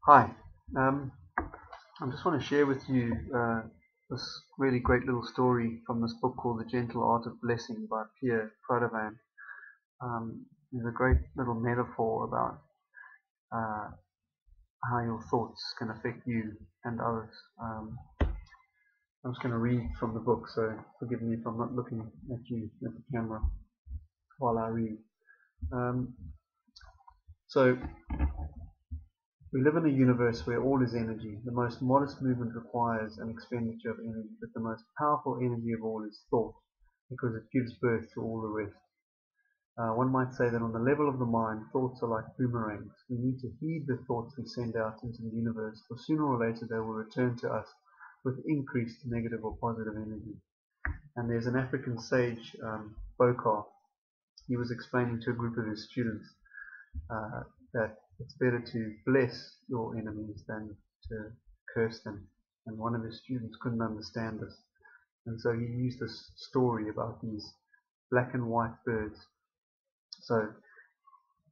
Hi, I just want to share with you this really great little story from this book called The Gentle Art of Blessing by Pierre Prodovan. There's a great little metaphor about uh, how your thoughts can affect you and others. I'm just going to read from the book, so forgive me if I'm not looking at you at the camera while I read. Um, so We live in a universe where all is energy. The most modest movement requires an expenditure of energy, but the most powerful energy of all is thought, because it gives birth to all the rest. One might say that on the level of the mind, thoughts are like boomerangs. We need to heed the thoughts we send out into the universe, for sooner or later they will return to us with increased negative or positive energy. And there's an African sage, Bokar. He was explaining to a group of his students that it's better to bless your enemies than to curse them. And one of his students couldn't understand this. And so he used this story about these black and white birds. So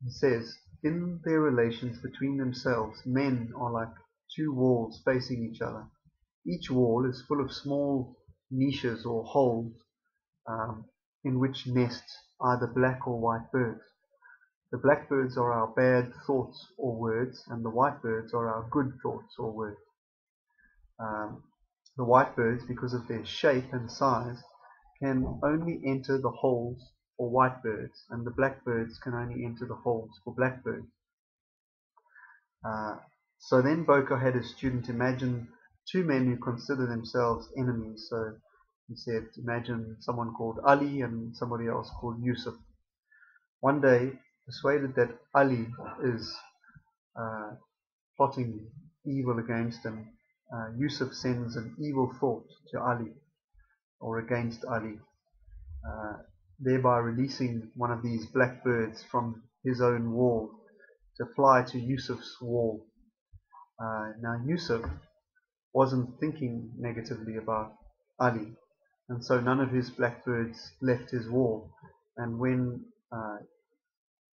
he says, in their relations between themselves, men are like two walls facing each other. Each wall is full of small niches or holes in which nest either black or white birds. The black birds are our bad thoughts or words, and the white birds are our good thoughts or words. The white birds, because of their shape and size, can only enter the holes for white birds, and the black birds can only enter the holes for black birds. So then Bokar had his student imagine two men who consider themselves enemies. So he said, imagine someone called Ali and somebody else called Yusuf. One day, persuaded that Ali is plotting evil against him, Yusuf sends an evil thought to Ali, or against Ali, thereby releasing one of these black birds from his own wall to fly to Yusuf's wall. Now Yusuf wasn't thinking negatively about Ali, and so none of his blackbirds left his wall. And when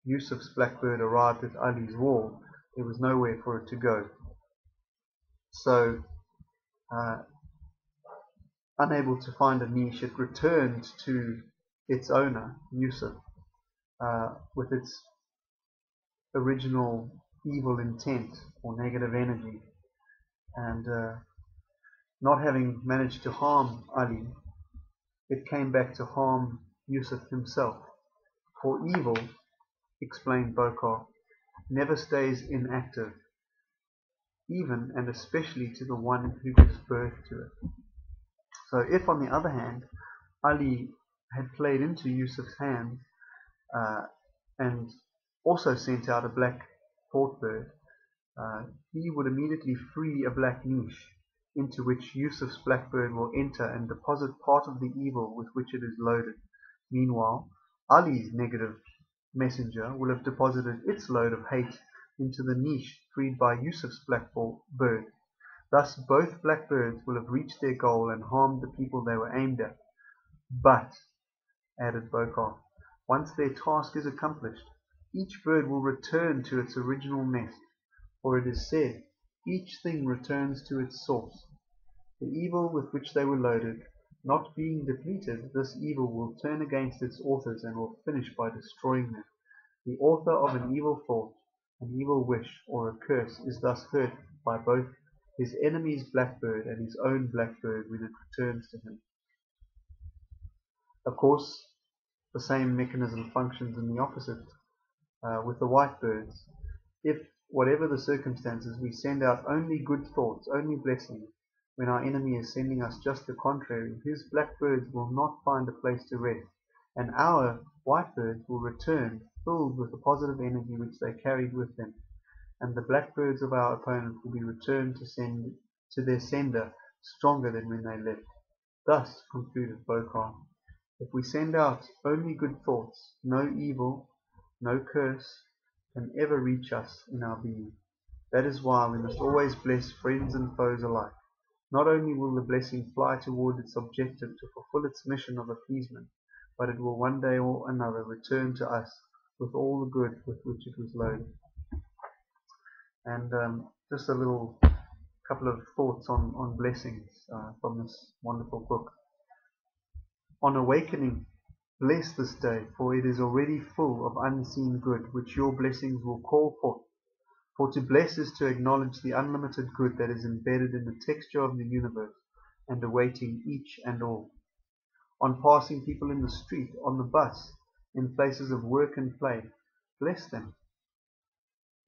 Yusuf's blackbird arrived at Ali's wall, there was nowhere for it to go. So, unable to find a niche, it returned to its owner, Yusuf, with its original evil intent or negative energy. And not having managed to harm Ali, it came back to harm Yusuf himself. For evil, explained Bokar, never stays inactive, even and especially to the one who gives birth to it. So if, on the other hand, Ali had played into Yusuf's hands and also sent out a black thought bird, he would immediately free a black niche into which Yusuf's blackbird will enter and deposit part of the evil with which it is loaded. Meanwhile, Ali's negative messenger will have deposited its load of hate into the niche freed by Yusuf's blackbird. Thus both blackbirds will have reached their goal and harmed the people they were aimed at. But, added Bokar, once their task is accomplished, each bird will return to its original nest, for it is said, each thing returns to its source. The evil with which they were loaded, not being depleted, this evil will turn against its authors and will finish by destroying them. The author of an evil thought, an evil wish, or a curse is thus hurt by both his enemy's blackbird and his own blackbird when it returns to him. Of course, the same mechanism functions in the opposite with the white birds. If, whatever the circumstances, we send out only good thoughts, only blessings, when our enemy is sending us just the contrary, his blackbirds will not find a place to rest, and our white birds will return filled with the positive energy which they carried with them, and the blackbirds of our opponent will be returned to their sender stronger than when they left. Thus, concluded Bokar, if we send out only good thoughts, no evil, no curse can ever reach us in our being. That is why we must always bless friends and foes alike. Not only will the blessing fly toward its objective to fulfill its mission of appeasement, but it will one day or another return to us with all the good with which it was loaded. And just a little couple of thoughts on blessings from this wonderful book. On awakening, bless this day, for it is already full of unseen good, which your blessings will call forth. For to bless is to acknowledge the unlimited good that is embedded in the texture of the universe and awaiting each and all. On passing people in the street, on the bus, in places of work and play, bless them.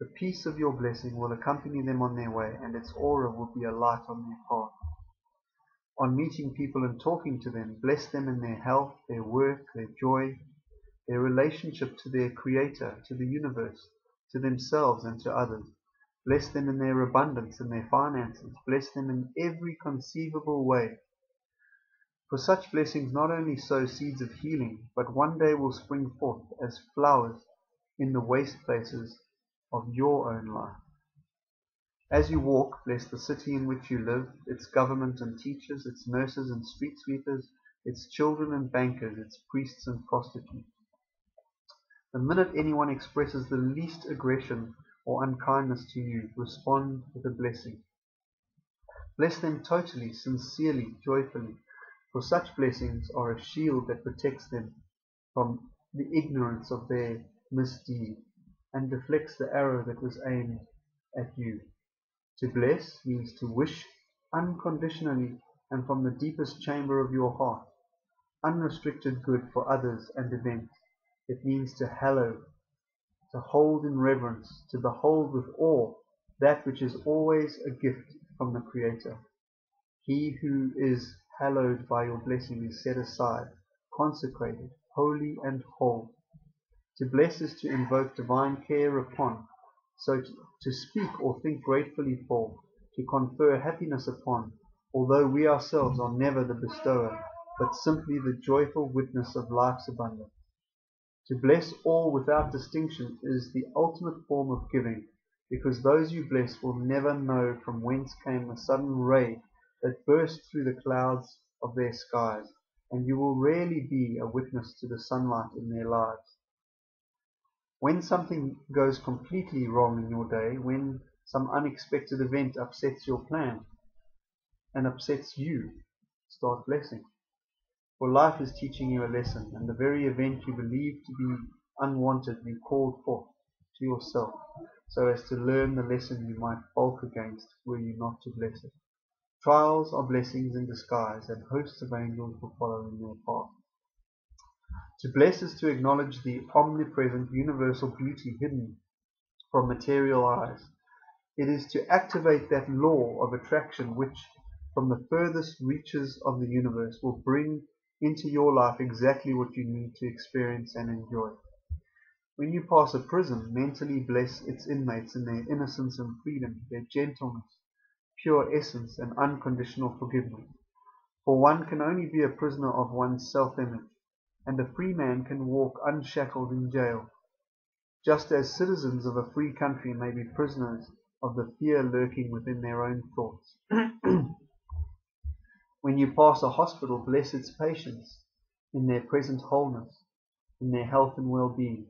The peace of your blessing will accompany them on their way, and its aura will be a light on their path. On meeting people and talking to them, bless them in their health, their work, their joy, their relationship to their Creator, to the universe, to themselves and to others. Bless them in their abundance and their finances. Bless them in every conceivable way. For such blessings not only sow seeds of healing, but one day will spring forth as flowers in the waste places of your own life. As you walk, bless the city in which you live, its government and teachers, its nurses and street sweepers, its children and bankers, its priests and prostitutes. The minute anyone expresses the least aggression or unkindness to you, respond with a blessing. Bless them totally, sincerely, joyfully, for such blessings are a shield that protects them from the ignorance of their misdeed and deflects the arrow that was aimed at you. To bless means to wish unconditionally and from the deepest chamber of your heart unrestricted good for others and events. It means to hallow, to hold in reverence, to behold with awe that which is always a gift from the Creator. He who is hallowed by your blessing is set aside, consecrated, holy and whole. To bless is to invoke divine care upon, so to speak or think gratefully for, to confer happiness upon, although we ourselves are never the bestower, but simply the joyful witness of life's abundance. To bless all without distinction is the ultimate form of giving, because those you bless will never know from whence came the sudden ray that burst through the clouds of their skies, and you will rarely be a witness to the sunlight in their lives. When something goes completely wrong in your day, when some unexpected event upsets your plan and upsets you, start blessing. For life is teaching you a lesson, and the very event you believe to be unwanted you called forth to yourself, so as to learn the lesson you might balk against were you not to bless it. Trials are blessings in disguise, and hosts of angels will follow in their path. To bless is to acknowledge the omnipresent universal beauty hidden from material eyes. It is to activate that law of attraction which, from the furthest reaches of the universe, will bring into your life exactly what you need to experience and enjoy. When you pass a prison, mentally bless its inmates in their innocence and freedom, their gentleness, pure essence, and unconditional forgiveness. For one can only be a prisoner of one's self-image, and a free man can walk unshackled in jail, just as citizens of a free country may be prisoners of the fear lurking within their own thoughts. When you pass a hospital, bless its patients in their present wholeness, in their health and well-being,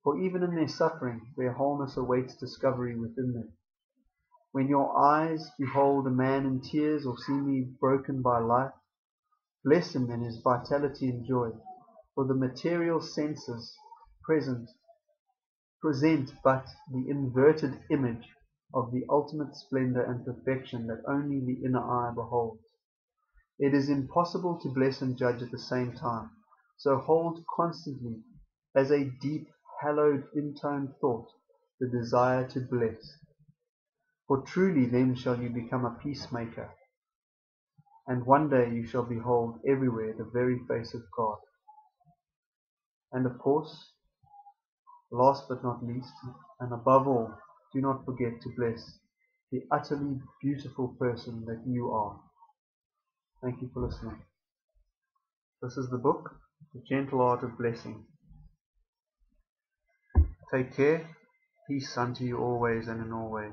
for even in their suffering, their wholeness awaits discovery within them. When your eyes behold a man in tears or see me broken by life, bless him in his vitality and joy, for the material senses present but the inverted image of the ultimate splendor and perfection that only the inner eye beholds. It is impossible to bless and judge at the same time, so hold constantly as a deep, hallowed, intoned thought the desire to bless. For truly then shall you become a peacemaker, and one day you shall behold everywhere the very face of God. And of course, last but not least, and above all, do not forget to bless the utterly beautiful person that you are. Thank you for listening. This is the book, The Gentle Art of Blessing. Take care. Peace unto you always and in all ways.